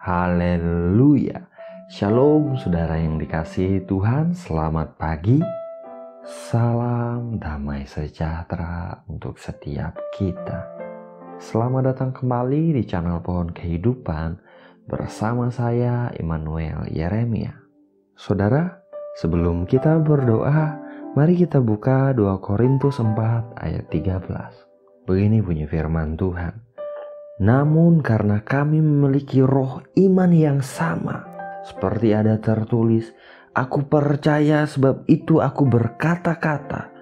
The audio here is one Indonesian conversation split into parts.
Haleluya. Shalom saudara yang dikasihi Tuhan, selamat pagi. Salam damai sejahtera untuk setiap kita. Selamat datang kembali di channel Pohon Kehidupan bersama saya Immanuel Yeremia. Saudara, sebelum kita berdoa, mari kita buka 2 Korintus 4 ayat 13. Begini bunyi firman Tuhan. Namun karena kami memiliki roh iman yang sama, seperti ada tertulis, aku percaya sebab itu aku berkata-kata,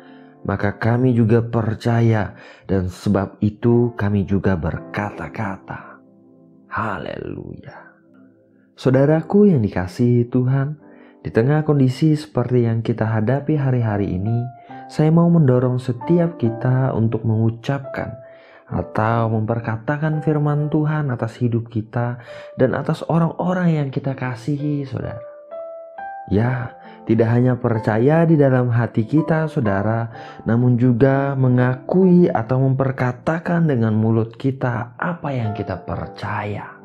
maka kami juga percaya dan sebab itu kami juga berkata-kata. Haleluya. Saudaraku yang dikasihi Tuhan, di tengah kondisi seperti yang kita hadapi hari-hari ini, saya mau mendorong setiap kita untuk mengucapkan atau memperkatakan firman Tuhan atas hidup kita dan atas orang-orang yang kita kasihi, saudara. Ya, tidak hanya percaya di dalam hati kita, saudara, namun juga mengakui atau memperkatakan dengan mulut kita apa yang kita percaya.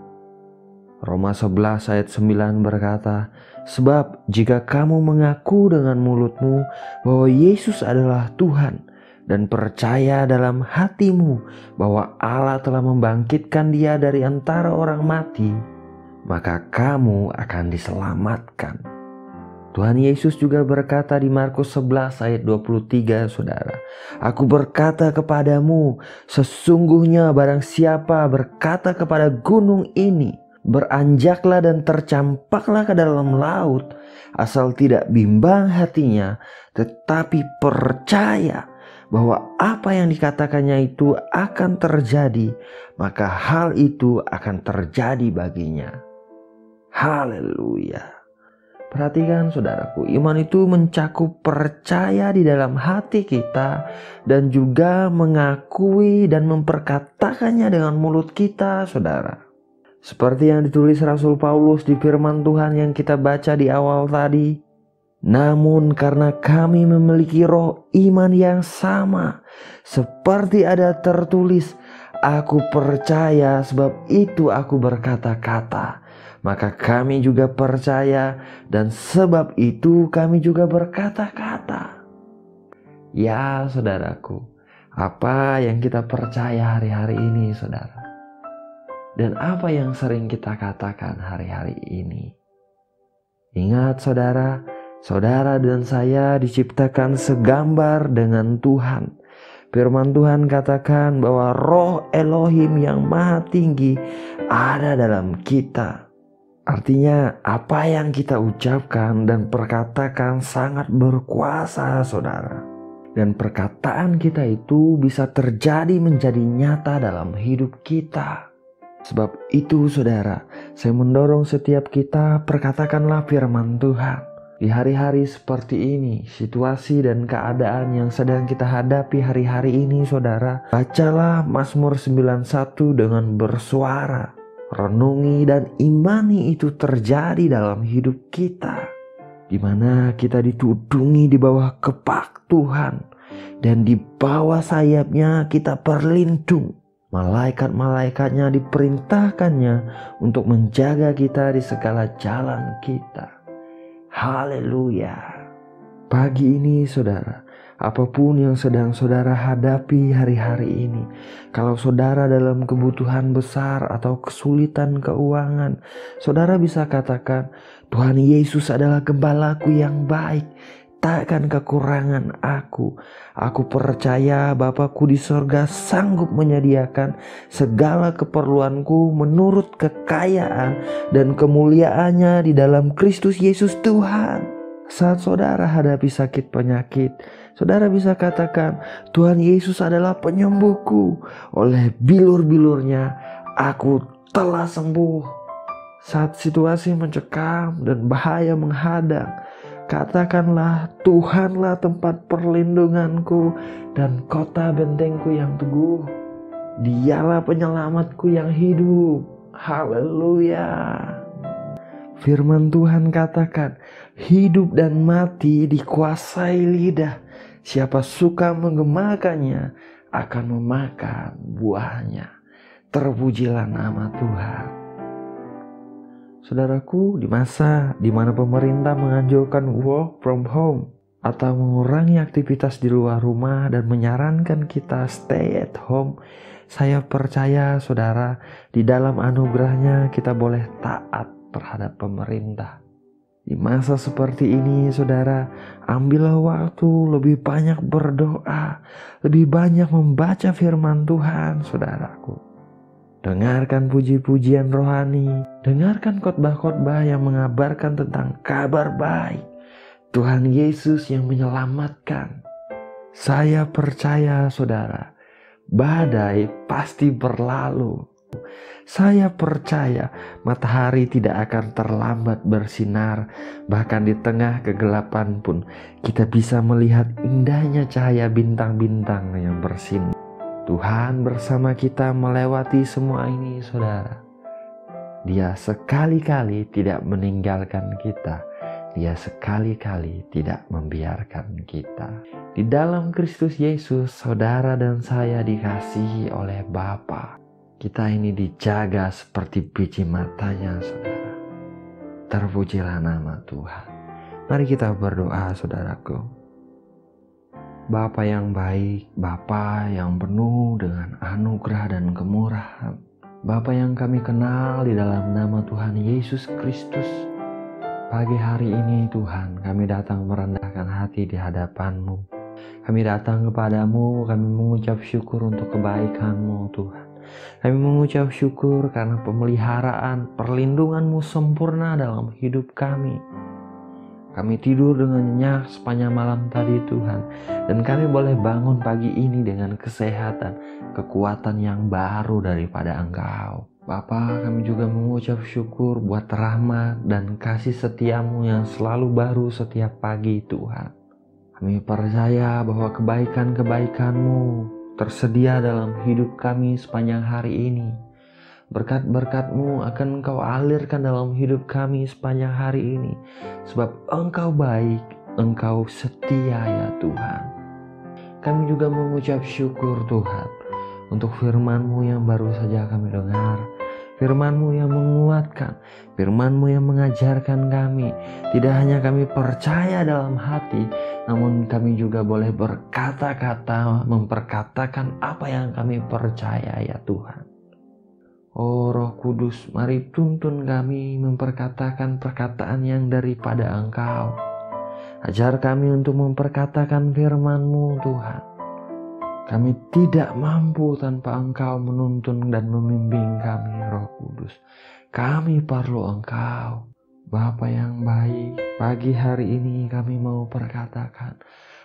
Roma 11 ayat 9 berkata, sebab jika kamu mengaku dengan mulutmu bahwa Yesus adalah Tuhan dan percaya dalam hatimu bahwa Allah telah membangkitkan Dia dari antara orang mati, maka kamu akan diselamatkan. Tuhan Yesus juga berkata di Markus 11 ayat 23, saudara, aku berkata kepadamu, sesungguhnya barang siapa berkata kepada gunung ini, beranjaklah dan tercampaklah ke dalam laut, asal tidak bimbang hatinya, tetapi percaya bahwa apa yang dikatakannya itu akan terjadi, maka hal itu akan terjadi baginya. Haleluya. Perhatikan saudaraku, iman itu mencakup percaya di dalam hati kita dan juga mengakui dan memperkatakannya dengan mulut kita, saudara. Seperti yang ditulis Rasul Paulus di firman Tuhan yang kita baca di awal tadi. Namun karena kami memiliki roh iman yang sama, seperti ada tertulis, aku percaya sebab itu aku berkata-kata, maka kami juga percaya dan sebab itu kami juga berkata-kata. Ya saudaraku, apa yang kita percaya hari-hari ini, saudara? Dan apa yang sering kita katakan hari-hari ini? Ingat saudara, saudara dan saya diciptakan segambar dengan Tuhan. Firman Tuhan katakan bahwa roh Elohim yang maha tinggi ada dalam kita. Artinya apa yang kita ucapkan dan perkatakan sangat berkuasa, saudara. Dan perkataan kita itu bisa terjadi menjadi nyata dalam hidup kita. Sebab itu saudara, saya mendorong setiap kita perkatakanlah firman Tuhan. Di hari-hari seperti ini, situasi dan keadaan yang sedang kita hadapi hari-hari ini, saudara, bacalah Mazmur 91 dengan bersuara. Renungi dan imani itu terjadi dalam hidup kita, di mana kita ditudungi di bawah kepak Tuhan dan di bawah sayapnya kita berlindung. Malaikat-malaikatnya diperintahkannya untuk menjaga kita di segala jalan kita. Haleluya. Pagi ini saudara, apapun yang sedang saudara hadapi hari-hari ini, kalau saudara dalam kebutuhan besar atau kesulitan keuangan, saudara bisa katakan, Tuhan Yesus adalah gembalaku yang baik, takkan kekurangan aku. Aku percaya Bapakku di sorga sanggup menyediakan segala keperluanku menurut kekayaan dan kemuliaannya di dalam Kristus Yesus Tuhan. Saat saudara hadapi sakit penyakit, saudara bisa katakan, Tuhan Yesus adalah penyembuhku. Oleh bilur-bilurnya aku telah sembuh. Saat situasi mencekam dan bahaya menghadang, katakanlah, Tuhanlah tempat perlindunganku dan kota bentengku yang teguh. Dialah penyelamatku yang hidup. Haleluya. Firman Tuhan katakan, hidup dan mati dikuasai lidah. Siapa suka menggemakannya akan memakan buahnya. Terpujilah nama Tuhan. Saudaraku, di masa di mana pemerintah menganjurkan work from home atau mengurangi aktivitas di luar rumah dan menyarankan kita stay at home, saya percaya saudara, di dalam anugerahnya kita boleh taat terhadap pemerintah. Di masa seperti ini saudara, ambillah waktu lebih banyak berdoa, lebih banyak membaca firman Tuhan saudaraku. Dengarkan puji-pujian rohani, dengarkan khotbah-khotbah yang mengabarkan tentang kabar baik Tuhan Yesus yang menyelamatkan. Saya percaya saudara, badai pasti berlalu. Saya percaya matahari tidak akan terlambat bersinar. Bahkan di tengah kegelapan pun kita bisa melihat indahnya cahaya bintang-bintang yang bersinar. Tuhan bersama kita melewati semua ini saudara. Dia sekali-kali tidak meninggalkan kita. Dia sekali-kali tidak membiarkan kita. Di dalam Kristus Yesus, saudara dan saya dikasihi oleh Bapa. Kita ini dijaga seperti biji matanya saudara. Terpujilah nama Tuhan. Mari kita berdoa saudaraku. Bapa yang baik, Bapa yang penuh dengan anugerah dan kemurahan, Bapa yang kami kenal di dalam nama Tuhan Yesus Kristus. Pagi hari ini Tuhan, kami datang merendahkan hati di hadapan-Mu. Kami datang kepadamu, kami mengucap syukur untuk kebaikan-Mu Tuhan. Kami mengucap syukur karena pemeliharaan, perlindungan-Mu sempurna dalam hidup kami. Kami tidur dengan nyenyak sepanjang malam tadi Tuhan. Dan kami boleh bangun pagi ini dengan kesehatan, kekuatan yang baru daripada Engkau. Bapa, kami juga mengucap syukur buat rahmat dan kasih setiamu yang selalu baru setiap pagi Tuhan. Kami percaya bahwa kebaikan-kebaikan-Mu tersedia dalam hidup kami sepanjang hari ini. Berkat-berkat-Mu akan Engkau alirkan dalam hidup kami sepanjang hari ini. Sebab Engkau baik, Engkau setia ya Tuhan. Kami juga mengucap syukur Tuhan untuk firman-Mu yang baru saja kami dengar. Firman-Mu yang menguatkan, firman-Mu yang mengajarkan kami. Tidak hanya kami percaya dalam hati, namun kami juga boleh berkata-kata, memperkatakan apa yang kami percaya ya Tuhan. Oh Roh Kudus, mari tuntun kami memperkatakan perkataan yang daripada Engkau. Ajar kami untuk memperkatakan firman-Mu Tuhan. Kami tidak mampu tanpa Engkau menuntun dan membimbing kami Roh Kudus. Kami perlu Engkau. Bapa yang baik, pagi hari ini kami mau perkatakan,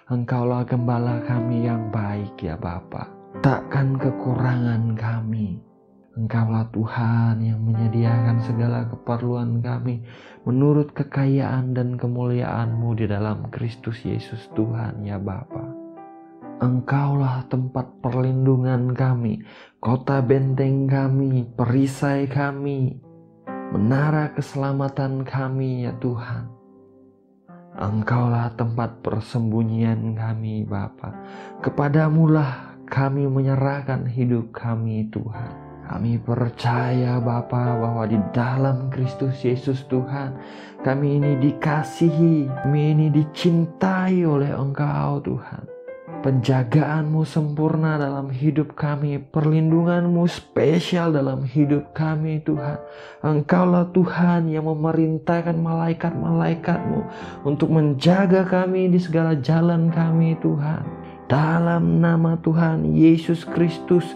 Engkaulah gembala kami yang baik ya Bapa. Takkan kekurangan kami. Engkaulah Tuhan yang menyediakan segala keperluan kami menurut kekayaan dan kemuliaan-Mu di dalam Kristus Yesus Tuhan ya Bapa. Engkaulah tempat perlindungan kami, kota benteng kami, perisai kami, menara keselamatan kami ya Tuhan. Engkaulah tempat persembunyian kami Bapa. Kepadamu-lah kami menyerahkan hidup kami Tuhan. Kami percaya Bapa bahwa di dalam Kristus Yesus Tuhan, kami ini dikasihi, kami ini dicintai oleh Engkau Tuhan. Penjagaan-Mu sempurna dalam hidup kami, perlindungan-Mu spesial dalam hidup kami Tuhan. Engkaulah Tuhan yang memerintahkan malaikat-malaikat-Mu untuk menjaga kami di segala jalan kami Tuhan. Dalam nama Tuhan Yesus Kristus,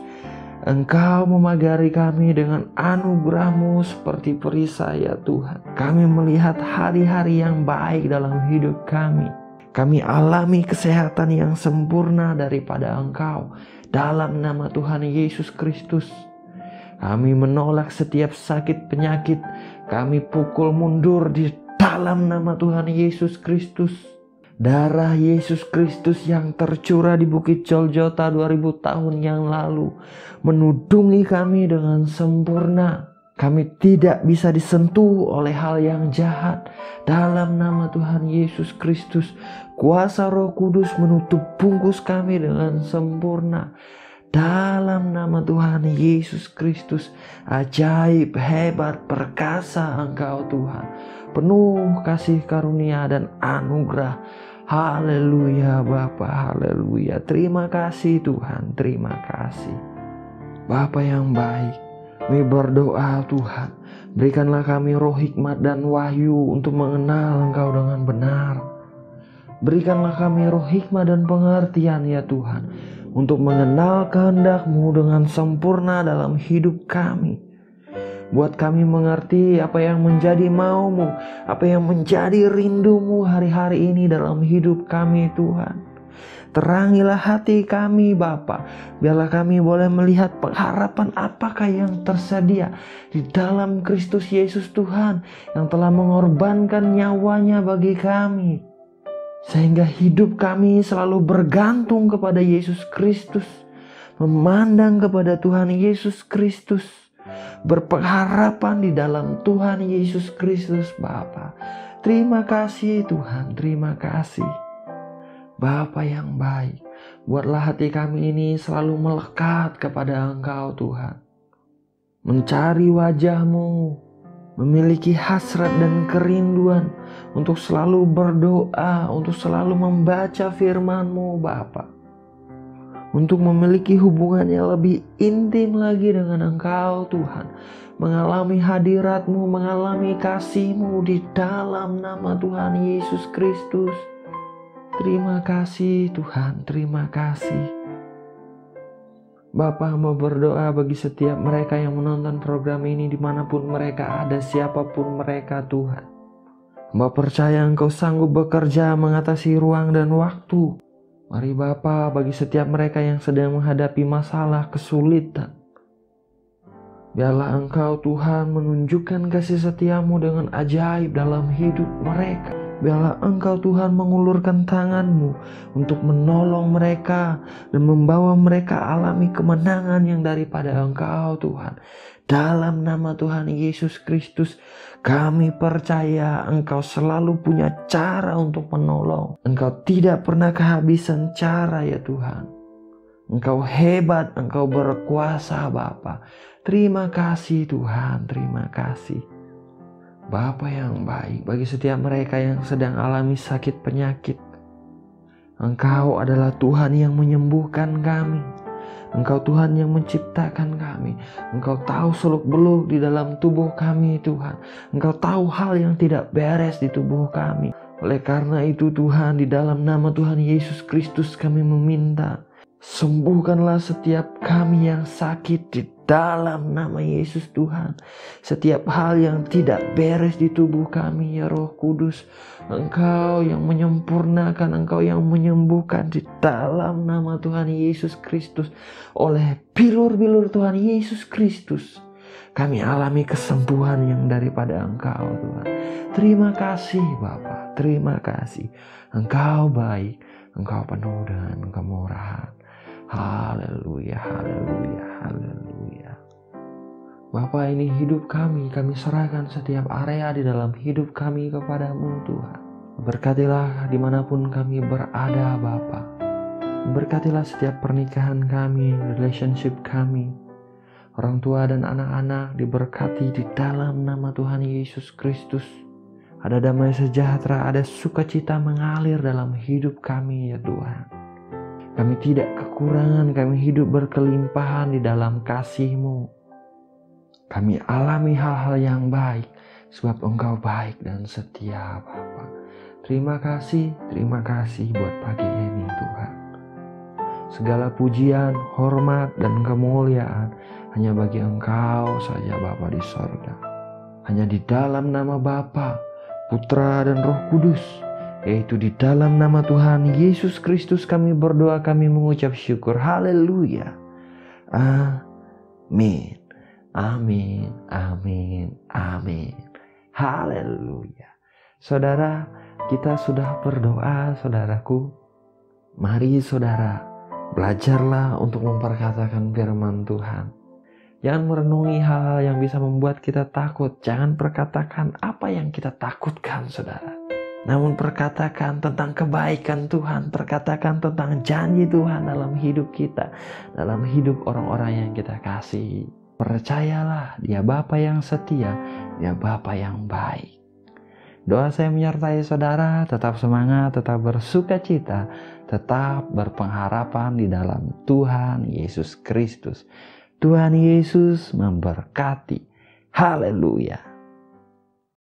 Engkau memagari kami dengan anugerah-Mu seperti perisai ya Tuhan. Kami melihat hari-hari yang baik dalam hidup kami. Kami alami kesehatan yang sempurna daripada Engkau. Dalam nama Tuhan Yesus Kristus. Kami menolak setiap sakit penyakit. Kami pukul mundur di dalam nama Tuhan Yesus Kristus. Darah Yesus Kristus yang tercurah di Bukit Golgota 2000 tahun yang lalu menudungi kami dengan sempurna. Kami tidak bisa disentuh oleh hal yang jahat. Dalam nama Tuhan Yesus Kristus, kuasa Roh Kudus menutup bungkus kami dengan sempurna. dalam nama Tuhan Yesus Kristus. Ajaib, hebat, perkasa Engkau Tuhan, penuh kasih karunia dan anugerah. Haleluya Bapa, haleluya. Terima kasih Tuhan, terima kasih. Bapa yang baik, kami berdoa Tuhan, berikanlah kami roh hikmat dan wahyu untuk mengenal Engkau dengan benar. Berikanlah kami roh hikmat dan pengertian ya Tuhan, untuk mengenal kehendak-Mu dengan sempurna dalam hidup kami. Buat kami mengerti apa yang menjadi mau-Mu, apa yang menjadi rindu-Mu hari-hari ini dalam hidup kami Tuhan. Terangilah hati kami Bapa, biarlah kami boleh melihat pengharapan apakah yang tersedia di dalam Kristus Yesus Tuhan, yang telah mengorbankan nyawanya bagi kami. Sehingga hidup kami selalu bergantung kepada Yesus Kristus, memandang kepada Tuhan Yesus Kristus, berpengharapan di dalam Tuhan Yesus Kristus Bapa. Terima kasih Tuhan, terima kasih. Bapa yang baik, buatlah hati kami ini selalu melekat kepada Engkau Tuhan. Mencari wajah-Mu, memiliki hasrat dan kerinduan untuk selalu berdoa, untuk selalu membaca firman-Mu Bapa. Untuk memiliki hubungan yang lebih intim lagi dengan Engkau Tuhan. Mengalami hadirat-Mu, mengalami kasih-Mu di dalam nama Tuhan Yesus Kristus. Terima kasih Tuhan, terima kasih. Bapa, hamba berdoa bagi setiap mereka yang menonton program ini dimanapun mereka ada, siapapun mereka Tuhan. Hamba percaya Engkau sanggup bekerja mengatasi ruang dan waktu. Mari Bapa, bagi setiap mereka yang sedang menghadapi masalah, kesulitan, biarlah Engkau Tuhan menunjukkan kasih setia-Mu dengan ajaib dalam hidup mereka. Biarlah Engkau Tuhan mengulurkan tangan-Mu untuk menolong mereka dan membawa mereka alami kemenangan yang daripada Engkau Tuhan. Dalam nama Tuhan Yesus Kristus, kami percaya Engkau selalu punya cara untuk menolong. Engkau tidak pernah kehabisan cara ya Tuhan. Engkau hebat, Engkau berkuasa Bapa. Terima kasih Tuhan, terima kasih. Bapa yang baik, bagi setiap mereka yang sedang alami sakit penyakit, Engkau adalah Tuhan yang menyembuhkan kami. Engkau Tuhan yang menciptakan kami. Engkau tahu seluk-beluk di dalam tubuh kami Tuhan. Engkau tahu hal yang tidak beres di tubuh kami. Oleh karena itu Tuhan, di dalam nama Tuhan Yesus Kristus kami meminta, sembuhkanlah setiap kami yang sakit di dalam nama Yesus Tuhan. Setiap hal yang tidak beres di tubuh kami ya Roh Kudus, Engkau yang menyempurnakan, Engkau yang menyembuhkan di dalam nama Tuhan Yesus Kristus. Oleh bilur-bilur Tuhan Yesus Kristus, kami alami kesembuhan yang daripada Engkau Tuhan. Terima kasih Bapa, terima kasih. Engkau baik, Engkau penuh dengan kemurahan. Haleluya, haleluya, haleluya. Bapa, ini hidup kami serahkan setiap area di dalam hidup kami kepadamu Tuhan. Berkatilah dimanapun kami berada Bapa. Berkatilah setiap pernikahan kami, relationship kami. Orang tua dan anak-anak diberkati di dalam nama Tuhan Yesus Kristus. Ada damai sejahtera, ada sukacita mengalir dalam hidup kami ya Tuhan. Kami tidak kekurangan, kami hidup berkelimpahan di dalam kasih-Mu. Kami alami hal-hal yang baik, sebab Engkau baik dan setia Bapa. Terima kasih buat pagi ini Tuhan. Segala pujian, hormat, dan kemuliaan hanya bagi Engkau saja Bapa di sorga. Hanya di dalam nama Bapa, Putra, dan Roh Kudus, yaitu di dalam nama Tuhan Yesus Kristus kami berdoa, kami mengucap syukur. Haleluya. Amin. Amin. Amin. Amin. Haleluya. Saudara, kita sudah berdoa saudaraku. Mari saudara, belajarlah untuk memperkatakan firman Tuhan. Jangan merenungi hal-hal yang bisa membuat kita takut. Jangan perkatakan apa yang kita takutkan saudara. namun perkatakan tentang kebaikan Tuhan, perkatakan tentang janji Tuhan dalam hidup kita, dalam hidup orang-orang yang kita kasihi. Percayalah, Dia Bapa yang setia, Dia Bapa yang baik. Doa saya menyertai saudara, tetap semangat, tetap bersuka cita, tetap berpengharapan di dalam Tuhan Yesus Kristus. Tuhan Yesus memberkati. Haleluya.